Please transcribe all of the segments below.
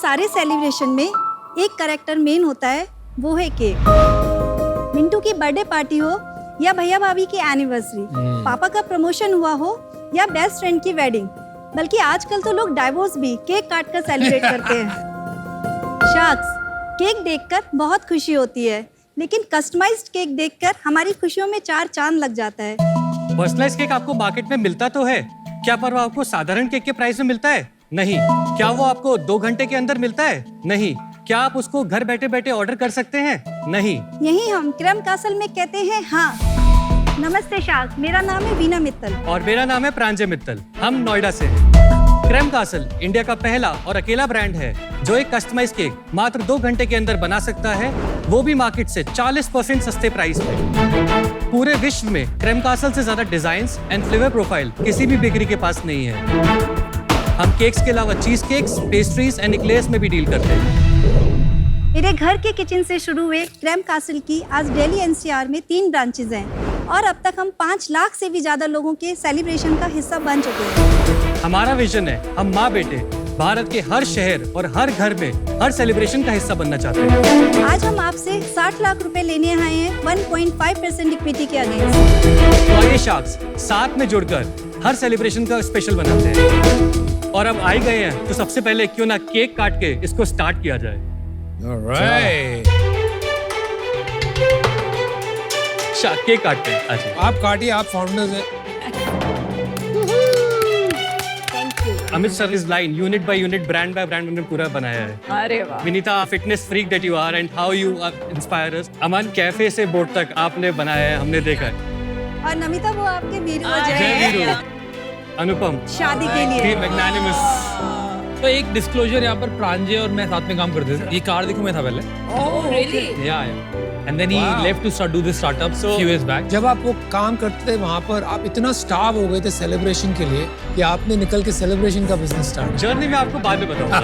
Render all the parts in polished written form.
सारे सेलिब्रेशन में एक कैरेक्टर मेन होता है, वो है केक। मिंटू की बर्थडे पार्टी हो या भैया भाभी की एनिवर्सरी, पापा का प्रमोशन हुआ हो या बेस्ट फ्रेंड की वेडिंग, बल्कि आजकल तो लोग डाइवोर्स भी केक काट कर सेलिब्रेट करते हैं। शार्क्स, केक देखकर बहुत खुशी होती है, लेकिन कस्टमाइज्ड केक देखकर हमारी खुशियों में 4 चांद लग जाता है। पर्सनलाइज केक आपको मार्केट में मिलता तो है, क्या पर वो आपको साधारण केक के प्राइस में मिलता है? नहीं। क्या वो आपको 2 घंटे के अंदर मिलता है? नहीं। क्या आप उसको घर बैठे बैठे ऑर्डर कर सकते हैं? नहीं। यही हम क्रम कासल में कहते हैं हाँ। नमस्ते शार्क, मेरा नाम है वीना मित्तल। और मेरा नाम है प्रांजय मित्तल। हम नोएडा से हैं। क्रम कासल इंडिया का पहला और अकेला ब्रांड है जो एक कस्टमाइज केक मात्र 2 घंटे के अंदर बना सकता है, वो भी मार्केट से 40% सस्ते प्राइस पे। पूरे विश्व में क्रम कासल से ज्यादा डिजाइन्स एंड फ्लेवर प्रोफाइल किसी भी बेकरी के पास नहीं है। हम केक्स के अलावा चीज केक्स, पेस्ट्रीज एंड इक्लेयर्स में भी डील करते हैं। मेरे घर के किचन से शुरू हुए क्रम कासल की आज दिल्ली एनसीआर में 3 ब्रांचेज हैं और अब तक हम 5 लाख से भी ज्यादा लोगों के सेलिब्रेशन का हिस्सा बन चुके हैं। हमारा विजन है, हम माँ बेटे भारत के हर शहर और हर घर में हर सेलिब्रेशन का हिस्सा बनना चाहते हैं। आज हम आपसे 60 लाख रुपए लेने आए हैं 1.5% इक्विटी के अगेंस्ट। तो आइए शार्क्स साथ में जुड़कर हर सेलिब्रेशन का स्पेशल बनाते हैं। और अब आ ही गए हैं तो सबसे पहले क्यों ना केक काट के इसको स्टार्ट किया जाए। Alright. केक काटते हैं आज। आप काटिए, आप फाउंडर्स हैं। Thank you. Amit sir is line unit by unit, brand by brand हमने पूरा बनाया है। अरे वाह। Vinita, fitness freak that you are and how you inspire us. Aman, cafe से बोर्ड तक आपने बनाया है, हमने देखा है। और नमिता, वो आपके वीरू जय वीरू। अनुपम, शादी के लिए। Team magnanimous. तो एक डिस्क्लोजर यहाँ पर प्रांजय और मैं साथ में काम करते थे। ये कार देखो मैं था पहले। Oh, really? Yeah. And then he left to start do this startup few years back. जब आप वो काम करते थे वहाँ पर, आप इतना स्टार्व हो गए थे सेलिब्रेशन के लिए कि आपने निकल के सेलिब्रेशन का बिजनेस स्टार्ट किया। जर्नी में आपको बाद में बताऊंगा।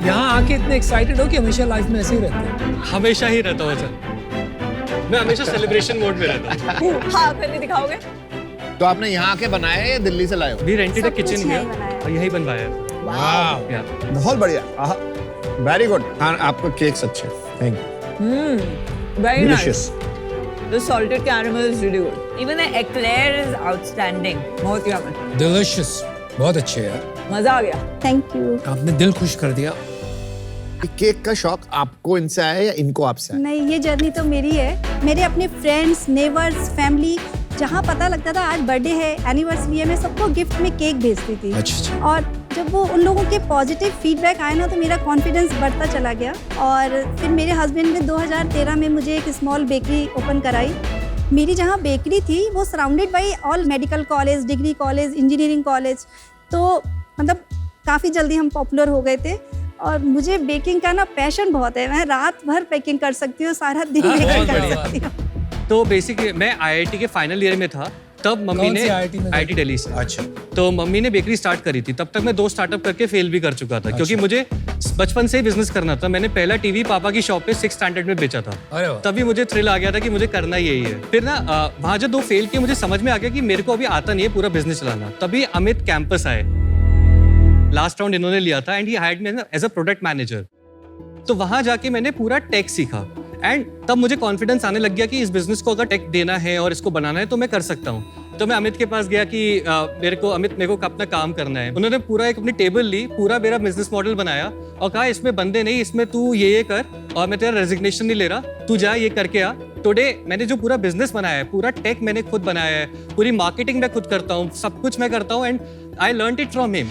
यहाँ आके इतने एक्साइटेड हो कि हमेशा लाइफ में ऐसे ही रहते हैं। हमेशा ही रहता हूँ सर, मैं हमेशा सेलिब्रेशन मोड में रहता हूँ। हाँ, करके दिखाओगे? तो आपने यहाँ आके बनाया है या दिल्ली से लाए हो? वी रेंटेड अ सब कुछ किचन यहीं हियर बनाया है। और यही बनवाया है। वाह। Yeah. बहुत बढ़िया, वेरी गुड। हाँ, आपका केक्स अच्छे, thank Very you. nice. The salted caramel is really good. Even the eclair is outstanding. बहुत yummy. डिलिशियस, बहुत अच्छे यार। मजा आ गया। Thank you. आपने दिल खुश कर दिया। केक का शौक आपको इनसे आया या इनको आपसे आया? नहीं, ये जर्नी तो मेरी है। मेरे अपने फ्रेंड्स, नेबर्स, फैमिली, जहाँ पता लगता था आज बर्थडे है, एनिवर्सरी है, मैं सबको गिफ्ट में केक भेजती थी। अच्छा। और जब वो उन लोगों के पॉजिटिव फीडबैक आया ना, तो मेरा कॉन्फिडेंस बढ़ता चला गया। और फिर मेरे हस्बैंड ने 2013 में मुझे एक स्मॉल बेकरी ओपन कराई। मेरी जहाँ बेकरी थी वो surrounded by all medical college, degree college, engineering college. तो मतलब काफ़ी जल्दी हम पॉपुलर हो गए थे। और मुझे बेकिंग का ना पैशन बहुत है, मैं रात भर बेकिंग कर सकती हूँ, सारा दिन बेकिंग कर सकती हूँ। तो बेसिकली मैं आईआईटी के फाइनल ईयर में था, तब मम्मी ने आईआईटी दिल्ली से। अच्छा। तो मम्मी ने बेकरी स्टार्ट करी थी। तब तक मैं 2 स्टार्टअप करके फेल भी कर चुका था, क्योंकि मुझे बचपन से ही बिजनेस करना था। मैंने पहला टीवी पापा की शॉप पे 6th स्टैंडर्ड में बेचा था। अरे वाह। तभी मुझे थ्रिल आ गया था कि मुझे करना यही है। फिर ना वहाँ जब 2 फेल किए, मुझे समझ में आ गया कि मेरे को अभी आता नहीं है पूरा बिजनेस चलाना। तभी अमित कैंपस आए, लास्ट राउंड इन्होंने लिया था and he hired me as a product manager. तो वहां जाके मैंने पूरा टेक सीखा एंड तब मुझे कॉन्फिडेंस आने लग गया कि इस बिजनेस को अगर टेक देना है और इसको बनाना है तो मैं कर सकता हूँ। तो मैं अमित के पास गया कि मेरे को अपना काम करना है। उन्होंने पूरा एक अपनी टेबल ली, पूरा मेरा बिजनेस मॉडल बनाया और कहा इसमें बंदे नहीं, इसमें तू ये कर और मैं तेरा रेजिग्नेशन नहीं ले रहा, तू जा ये करके आ। टुडे मैंने जो पूरा बिजनेस बनाया है, पूरा टेक मैंने खुद बनाया है, पूरी मार्केटिंग मैं खुद करता हूँ, सब कुछ मैं करता हूँ and I learned it from him.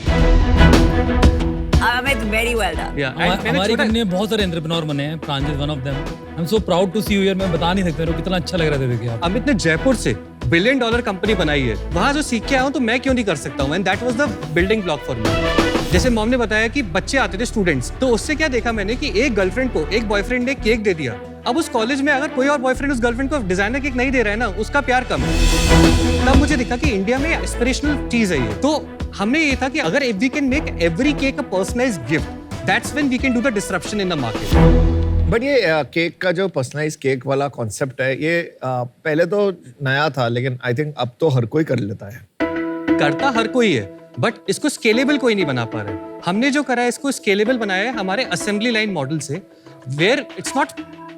Amit, very well done. हमारी कंपनी में बहुत सारे एंटरप्रेन्योर बने हैं। Pranjal one of them. I am so proud to see you here. मैं बता नहीं सकता, मेरे को कितना अच्छा लग रहा था देखिए आप। अमित ने जयपुर से $1 बिलियन कंपनी बनाई है। वहां जो सीख के आया हूं तो मैं क्यों नहीं कर सकता हूं? And that was the building block for me. जैसे मॉम ने बताया कि बच्चे आते थे स्टूडेंट्स, तो उससे क्या देखा मैंने कि एक गर्लफ्रेंड को एक बॉयफ्रेंड ने केक दे दिया। अब उस कॉलेज में अगर कोई और बॉयफ्रेंड उस गर्लफ्रेंड को डिजाइनर केक नहीं दे रहा है ना, उसका प्यार कम है। तब मुझे दिखा कि इंडिया में एस्पिरेशनल चीज है ये। तो हमने ये था कि अगर if we can make every cake a personalised gift, that's when we can do the disruption in the market. But ये केक का जो पर्सनलाइज केक वाला कॉन्सेप्ट है, ये पहले तो नया था, लेकिन आई थिंक अब तो हर कोई कर लेता है। करता हर कोई है, बट इसको स्केलेबल कोई नहीं बना पा रहा है। हमने जो करा है इसको स्केलेबल बनाया है हमारे असेंबली लाइन मॉडल से, where it's not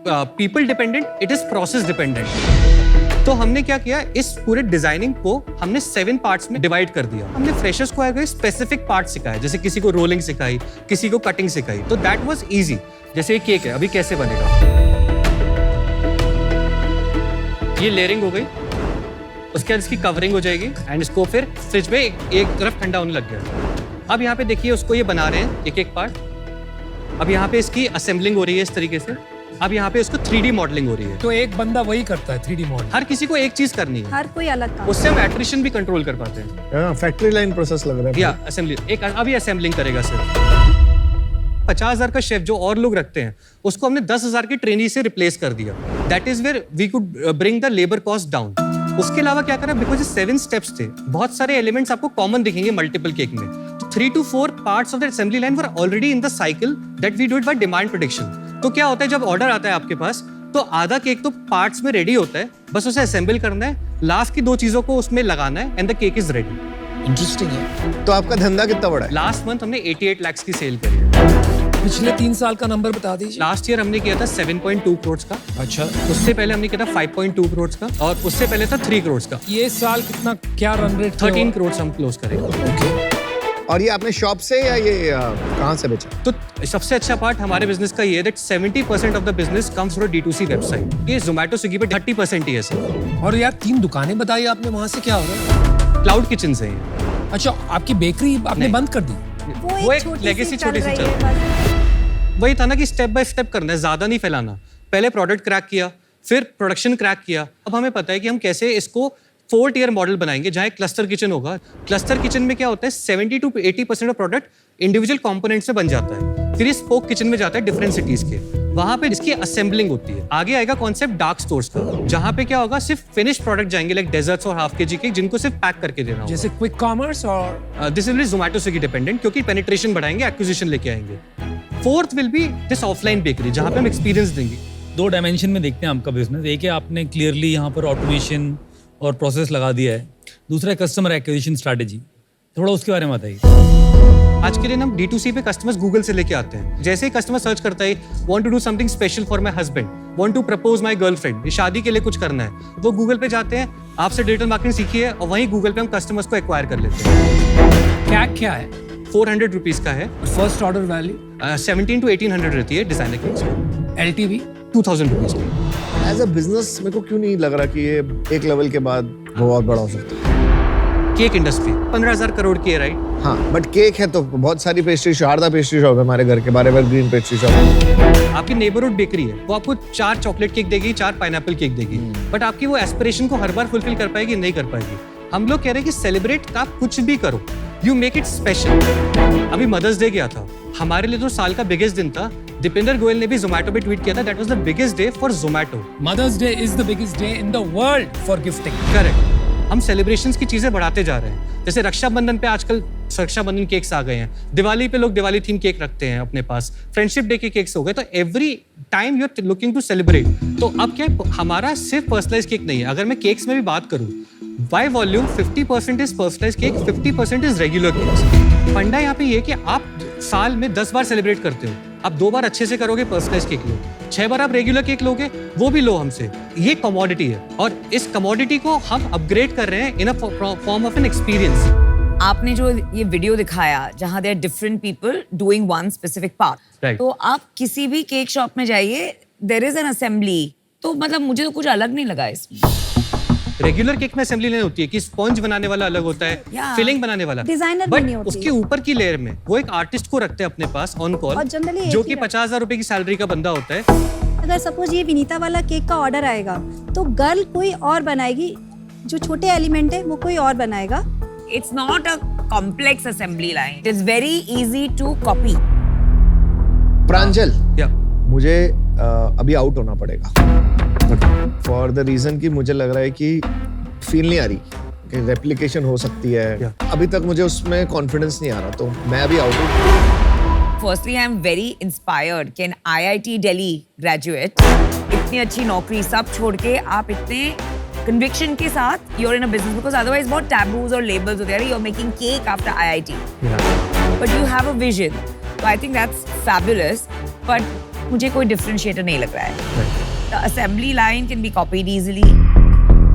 people dependent, it is process dependent. तो हमने क्या किया, इस पूरे डिजाइनिंग को हमने 7 पार्ट्स में डिवाइड कर दिया। हमने फ्रेशर्स को आगे स्पेसिफिक पार्ट सिखाए, जैसे किसी को रोलिंग सिखाई, किसी को कटिंग सिखाई, तो दैट वाज इजी। जैसे ये केक है, अभी कैसे बनेगा, ये लेयरिंग हो गई, उसके बाद इसकी कवरिंग हो जाएगी एंड इसको फिर फ्रिज में एक तरफ ठंडा होने लग गया। अब यहाँ पे देखिए उसको ये बना रहे हैं एक एक पार्ट। अब यहाँ पे इसकी असेंबलिंग हो रही है इस तरीके से। अब यहाँ पे इसको 3D मॉडलिंग हो रही है। तो एक बंदा वही करता है 3D मॉडल। हर किसी को एक चीज करनी है, हर कोई अलग काम। उससे हम एट्रिशन भी कंट्रोल कर पाते हैं। फैक्ट्री लाइन प्रोसेस लग रहा है। या असेंबली, एक अभी असेंबलिंग करेगा सिर्फ। 50,000 का शेफ जो और लोग रखते हैं उसको हमने 10,000 की ट्रेनी से रिप्लेस कर दिया। That is where we could bring the labour cost down. उसके अलावा क्या करा, बिकॉज 7 स्टेप्स थे, बहुत सारे एलिमेंट्स आपको कॉमन दिखेंगे मल्टीपल केक में। 3 to 4 parts of the assembly line were already in the cycle that we do it by demand prediction. तो क्या होता है, जब ऑर्डर आता है आपके पास तो आधा केक तो पार्ट्स में रेडी होता है, बस उसे असेंबल करना है, लास्ट की 2 चीजों को उसमें लगाना है and the cake is ready. Interesting है। तो आपका धंधा कितना बड़ा है? लास्ट मंथ हमने 88 लाख की सेल करी है। पिछले 3 साल का नंबर बता दीजिए। लास्ट ईयर हमने किया था 7.2 करोड़ का। अच्छा, उससे पहले हमने किया था 5.2 करोड़ का, और उससे पहले था 3 करोड़ का। ये साल कितना, क्या रन रेट? 13 करोड़ हम क्लोज करेंगे। और ये आपने शॉप से या ये कहाँ से बेचा? तो सबसे अच्छा पार्ट हमारे बिजनेस का ये है that 70% of the business comes from D2C website. ये जोमेटो स्विगी पे 30% ही है सर। और यार 3 दुकानें बताई आपने, वहां से क्या हो रहा है? क्लाउड किचन से है। अच्छा, आपकी बेकरी आपने नहीं। बंद कर दी? वो एक लेगेसी छोटी सी रही चल है रही है। बस। वही था ना कि स्टेप बाय स्टेप करना है, ज्यादा नहीं फैलाना। पहले प्रोडक्ट क्रैक किया, फिर प्रोडक्शन क्रैक किया। अब हमें पता है कि हम कैसे इसको 4 टियर मॉडल बनाएंगे जहाँ एक क्लस्टर किचन होगा। क्लस्टर किचन में क्या होता है, 70 to 80% of product individual components से बन जाता है। फिर ये स्पोक किचन में जाता है डिफरेंट सिटीज के, वहां पे इसकी असेंबलिंग होती है। आगे आएगा कॉन्सेप्ट डार्क स्टोर्स का, जहाँ पे क्या होगा, सिर्फ फिनिश प्रोडक्ट जाएंगे लाइक डेजर्ट्स और हाफ केजी केक, जिनको सिर्फ पैक करके देना होगा। जैसे क्विक कॉमर्स और this will be Zomato Swiggy dependent, क्योंकि पेनिट्रेशन बढ़ाएंगे, एक्विजिशन लेके आएंगे। 4th will be this offline bakery, जहाँ पे हम एक्सपीरियंस देंगे। 2 डायमेंशन में देखते हैं आपका बिजनेस। एक है आपने क्लियरली यहाँ पर ऑटोमेशन और प्रोसेस लगा दिया है, दूसरा है कस्टमर एक्विजिशन स्ट्रैटेजी। थोड़ा उसके बारे में बताइए। आज के दिन हम D2C पे कस्टमर्स गूगल से लेके आते हैं। जैसे ही कस्टमर सर्च करता है want to do something special for my husband, want to propose my girlfriend, ये शादी के लिए कुछ करना है, वो गूगल पे जाते हैं, आपसे डिजिटल मार्केटिंग सीखी है और वहीं गूगल पे हम कस्टमर्स को एक्वायर कर लेते हैं। क्या है? 400 रुपीज का है। फर्स्ट ऑर्डर वैल्यू 17 to 1800 रहती है डिजाइनर की। LTV 2000 रुपीज की। एज अ बिजनेस मेरे को क्यों नहीं लग रहा कि ये एक लेवल के बाद बहुत बड़ा हो सकता है? केक इंडस्ट्री 15,000 करोड़ की है, राइट? हाँ, बट केक है तो बहुत सारी पेस्ट्री, शारदा पेस्ट्री शॉप है हमारे घर के बारे में, ग्रीन पेस्ट्री शॉप। आपकी नेबरहुड बेकरी है, वो आपको 4 चॉकलेट केक देगी, 4 पाइनएप्पल केक देगी, बट आपकी वो एस्पिरेशन को हर बार फुलफिल कर पाएगी? नहीं कर पाएगी। हम लोग कह रहे हैं कि सेलिब्रेट आप कुछ भी करो, यू मेक इट स्पेशल। अभी मदर्स डे गया था, हमारे लिए तो साल का बिगेस्ट दिन था। दीपेंद्र गोयल ने भी जोमेटो पे ट्वीट किया था, that was the biggest day for Zomato. Mother's Day is the biggest day in the world for gifting. Correct. हम सेलिब्रेशंस की चीजें बढ़ाते जा रहे हैं। जैसे रक्षाबंधन पे आजकल रक्षाबंधन केक्स आ गए हैं, दिवाली पे लोग दिवाली थीम केक रखते हैं अपने पास, फ्रेंडशिप डे के केक्स हो गए। तो every time you are looking to celebrate. तो अब क्या है, हमारा सिर्फ पर्सनलाइज केक नहीं है। अगर मैं केक्स में भी बात करूं, by volume 50% is personalise cake, 50% is regular cakes. फंडा यहाँ पे ये कि आप साल में 10 बार सेलिब्रेट करते हो, आप 2 बार अच्छे से करोगे पर्सनलाइज केक लो, 6 बार आप रेगुलर केक लोगे, वो भी लो हमसे। ये कमोडिटी है और इस कमोडिटी को हम अपग्रेड कर रहे हैं in a form of an experience. आपने जो ये वीडियो दिखाया जहाँ there different people doing one specific part, Right. तो आप किसी भी केक शॉप में जाइए, देयर इज एन असेंबली। तो मतलब मुझे तो कुछ अलग नहीं लगा इसमें। रेगुलर केक में असेंबली नहीं होती है कि स्पॉन्ज बनाने वाला अलग होता है, Yeah. फिलिंग बनाने वाला, Designer भी बट नहीं होती। उसके ऊपर की लेयर में वो एक आर्टिस्ट को रखते हैं अपने पास ऑन और कॉल, generally एक जो ही कि रखते 50,000 रुपए की सैलरी का बंदा होता है। अगर सपोज ये विनीता वाला केक का ऑर्डर आएगा तो गर्ल कोई और बनाएगी, जो छोटे एलिमेंट है वो कोई और बनाएगा। It's not a complex assembly line. It is very easy to copy. प्रांजल, या मुझे अभी आउट होना पड़ेगा फॉर द रीजन कि मुझे लग रहा है कि फील नहीं आ रही कि रेप्लिकेशन हो सकती है। Yeah. अभी तक मुझे उसमें कॉन्फिडेंस नहीं आ रहा, तो मैं अभी आउट हूँ। Firstly, I am very inspired कि an IIT Delhi graduate इतनी अच्छी नौकरी सब छोड़ के आप इतने conviction के साथ you're in a business, because otherwise बहुत taboos और labels होते हैं. You're making cake after IIT, but you have a vision. So I think that's fabulous. But मुझे कोई differentiator नहीं लग रहा है. The assembly line can be copied easily.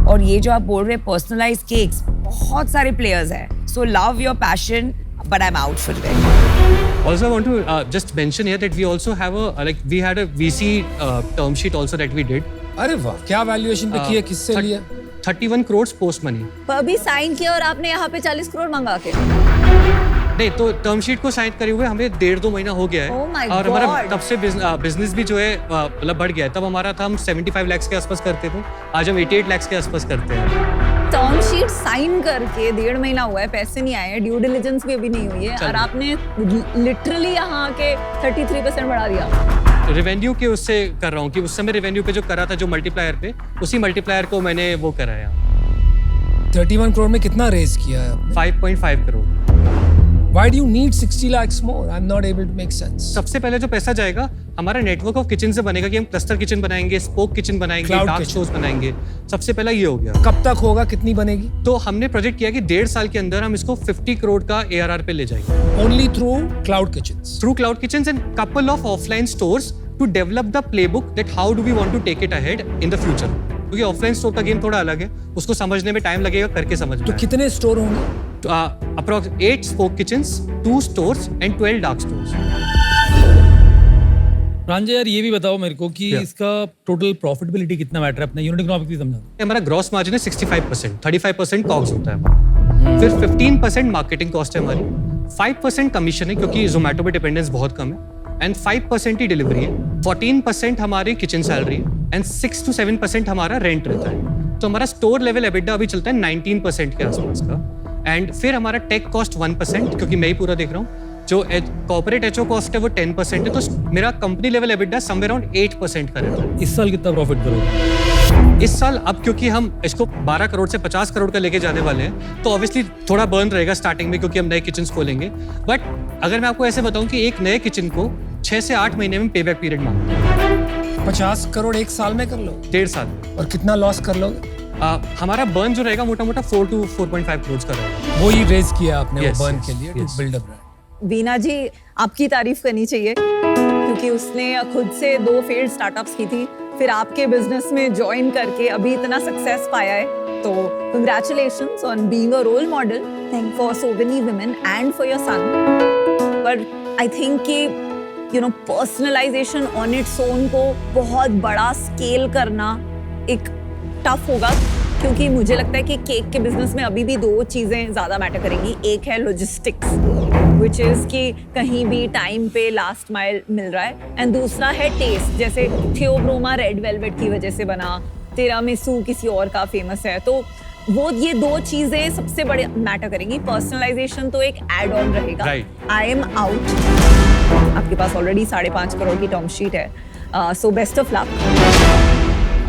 और ये जो आप बोल रहे हैं personalized cakes, बहुत सारे players हैं. So love your passion, but I'm out for today. Also, I want to just mention here that we also have we had a VC term sheet also that we did. अरे वाह, क्या valuation पे किया, किससे लिया? 31 crores post money. पर अभी sign किया और आपने यहाँ पे 40 करोड़ मंगा के. नहीं, तो टर्म शीट को साइन करे हुए हमें 1.5-2 महीना हो गया है. Oh my और हमारा God. तब से बिजनेस भी जो है मतलब बढ़ गया है. तब हमारा था हम 75 lakhs के आसपास करते थे, आज हम 88 lakhs के आसपास करते हैं. टर्म शीट साइन करके 1.5 महीना हुआ है, पैसे नहीं आए हैं, ड्यू डिलिजेंस भी अभी नहीं हुई है और आपने लिटरली यहाँ के 33% बढ़ा दिया. रेवेन्यू के उससे कर रहा हूँ कि उस समय रेवेन्यू पे जो करा था जो मल्टीप्लायर पे, उसी मल्टीप्लायर को मैंने वो कराया. 31 करोड़ में कितना रेज किया है आपने? 5.5 crore. Why do you need 60 lakhs more? I'm not able to make sense. सबसे पहले जो पैसा जाएगा हमारा नेटवर्क ऑफ किचन से बनेगा कि हम क्लस्टर किचन बनाएंगे, स्पोक किचन बनाएंगे, Cloud डार्क kitchen. स्टोर्स बनाएंगे. सबसे पहला ये हो गया. कब तक होगा, कितनी बनेगी? तो हमने प्रोजेक्ट किया कि 1.5 साल के अंदर हम इसको 50 करोड़ का ARR पे ले जाएंगे. Only through cloud kitchens. Through cloud kitchens and couple of offline stores to develop the playbook that how do we want to take it ahead in the future. क्योंकि ऑफलाइन स्टोर का game थोड़ा अलग है, उसको समझने में time लगेगा, करके समझ में तो आएगा. कितने स्टोर होंगे? तो approx 8 spoke kitchens, 2 stores and 12 dark stores. Pranjay यार, ये भी बताओ मेरे को कि Yeah. इसका टोटल प्रॉफिटेबिलिटी कितना मैटर है, अपना यूनिट इकोनॉमिक्स भी समझा. हमारा ग्रॉस मार्जिन है 65%, 35% कॉग्स होता है हमारा. फिर 15% मार्केटिंग कॉस्ट है हमारी, 5% कमीशन है क्योंकि जोमेटो पे डिपेंडेंस बहुत कम है, एंड 5% ही डिलीवरी है, 14% हमारी किचन सैलरी है, एंड 6 to 7% हमारा रेंट रहता है. तो हमारा स्टोर लेवल एबिटा अभी चलता है 19% के आसपास का. एंड फिर हमारा टेक कॉस्ट 1%, क्योंकि मैं ही पूरा देख रहा हूँ. जो कॉर्पोरेट एचओ कॉस्ट है वो 10% है, तो मेरा company level EBITDA somewhere around 8% का रहता है. इस साल कितना प्रॉफिट करोगे? इस साल अब क्योंकि हम इसको 12 करोड़ से 50 करोड़ का लेके जाने वाले हैं, तो ऑब्वियसली थोड़ा बर्न रहेगा स्टार्टिंग में क्योंकि हम नए किचन खोलेंगे. बट अगर मैं आपको ऐसे बताऊं कि एक नए किचन को 6 से 8 महीने में पे बैक पीरियड मांगते हैं. 50 करोड़ एक साल में कर लो 1.5 साल में. और कितना लॉस कर लोगे? हमारा बर्न जो रहेगा मोटा मोटा 4 to 4.5 करोड़ का रहेगा. वो ही रेज किया आपने Yes, वो बर्न yes, के लिए to yes. Build a brand. Veena ji, आपकी तारीफ करनी चाहिए क्योंकि उसने खुद से 2 फेल्ड स्टार्टअप्स की थी, फिर आपके बिजनेस में ज्वाइन करके अभी इतना सक्सेस पाया है. तो congratulations on being a role model for so many women and for your son. पर आई थिंक कि पर्सनलाइजेशन ऑन इट्स ओन को बहुत बड़ा स्केल करना एक टफ होगा, क्योंकि मुझे लगता है कि केक के बिजनेस में अभी भी 2 चीज़ें ज़्यादा मैटर करेंगी. एक है लॉजिस्टिक्स, विच इज़ कि कहीं भी टाइम पे लास्ट माइल मिल रहा है, एंड दूसरा है टेस्ट. जैसे थियोब्रोमा रेड वेलवेट की वजह से बना, तिरामिसू किसी और का फेमस है, तो वो ये 2 चीज़ें सबसे बड़े मैटर करेंगी. पर्सनलाइजेशन तो एक एड ऑन रहेगा. Right. I am out. आपके पास ऑलरेडी 5.5 करोड़ की टर्म शीट है, सो बेस्ट ऑफ लक.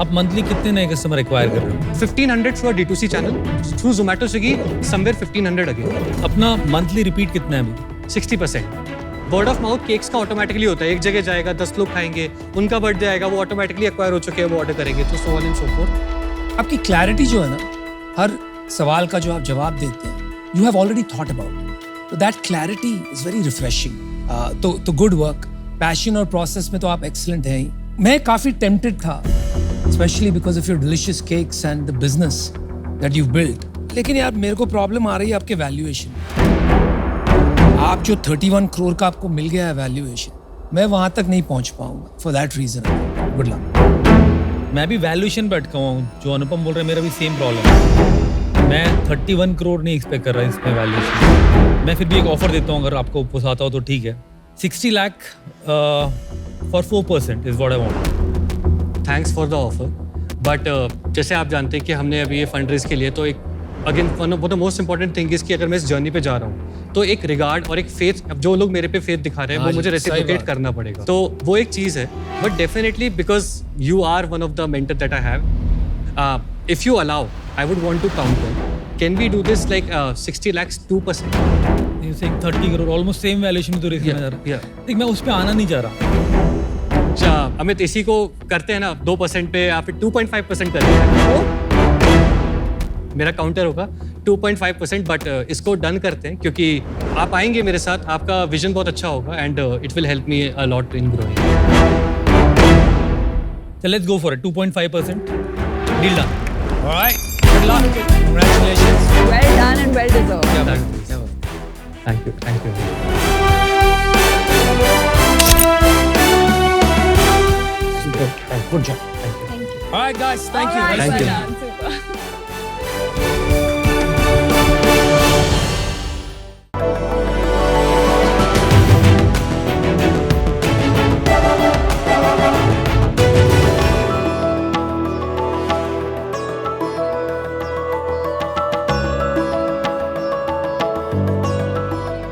आप मंथली कितने नए कस्टमर एक्वायर कर रहे हो? 1500 through D2C channel, through Zomato Swiggy somewhere 1500 again. अपना मंथली रिपीट कितना है अभी? 60%. वर्ड ऑफ माउथ केक्स का ऑटोमेटिकली होता है, एक जगह जाएगा, 10 लोग खाएंगे, उनका बर्थ जाएगा, वो ऑटोमेटिकली एक्वायर हो चुके हैं, वो ऑर्डर करेंगे, तो so on and so fourth. आपकी क्लैरिटी जो है ना, हर सवाल का जो आप जवाब देते हैं, you have already thought about, तो that clarity is very refreshing. तो गुड वर्क. पैशन और प्रोसेस में तो आप एक्सीलेंट हैं ही. मैं काफी टेम्प्टेड था, specially because of your delicious cakes and the business that you built. लेकिन यार मेरे को प्रॉब्लम आ रही है आपके वैल्यूएशन. आप जो 31 करोड़ का आपको मिल गया है वैल्यूएशन, मैं वहां तक नहीं पहुंच पाऊंगा. For that reason good luck. मैं भी वैल्यूएशन पे अटका हुआ हूँ. जो अनुपम बोल रहे हैं, मेरा भी सेम प्रॉब्लम है. मैं 31 करोड़ नहीं एक्सपेक्ट कर रहा इसमें वैल्यूएशन. मैं फिर भी एक ऑफर देता हूँ, अगर आपको पोसाता हो तो ठीक है. 60 lakh for 4% is what I want. Thanks for the offer. But जैसे आप जानते हैं कि हमने अभी ये फंड रेज के लिए, तो एक again one of the most important thing is कि अगर मैं इस जर्नी पे जा रहा हूँ तो एक रिगार्ड और एक फेथ, अब जो लोग मेरे पे फेथ दिखा रहे हैं, हाँ वो मुझे जी, सही रेसिप्रोकेट बात. करना पड़ेगा. तो वो एक चीज़ है. But definitely because you are one of the mentor that I have, if you allow I would want to count on, can we do this like 60 lakhs 2%? You saying 30 crore almost same valuation में तो race करना चाह रहा हूं. देख, मैं उस पे आना नहीं चाह रहा. अच्छा अमित, इसी को करते हैं ना 2% पे या फिर 2.5% करते हैं. मेरा काउंटर होगा 2.5%, बट इसको डन करते हैं क्योंकि आप आएंगे मेरे साथ, आपका विजन बहुत अच्छा होगा and it will help me a lot in growing. So let's go for it. 2.5%. Deal done. All right. Good luck. Congratulations. Well done and well deserved. क्या बात है, क्या बात है। Thank you. Super. Good job. Thank you. All right, guys. Thank you. All right, Thank well you. done. Super.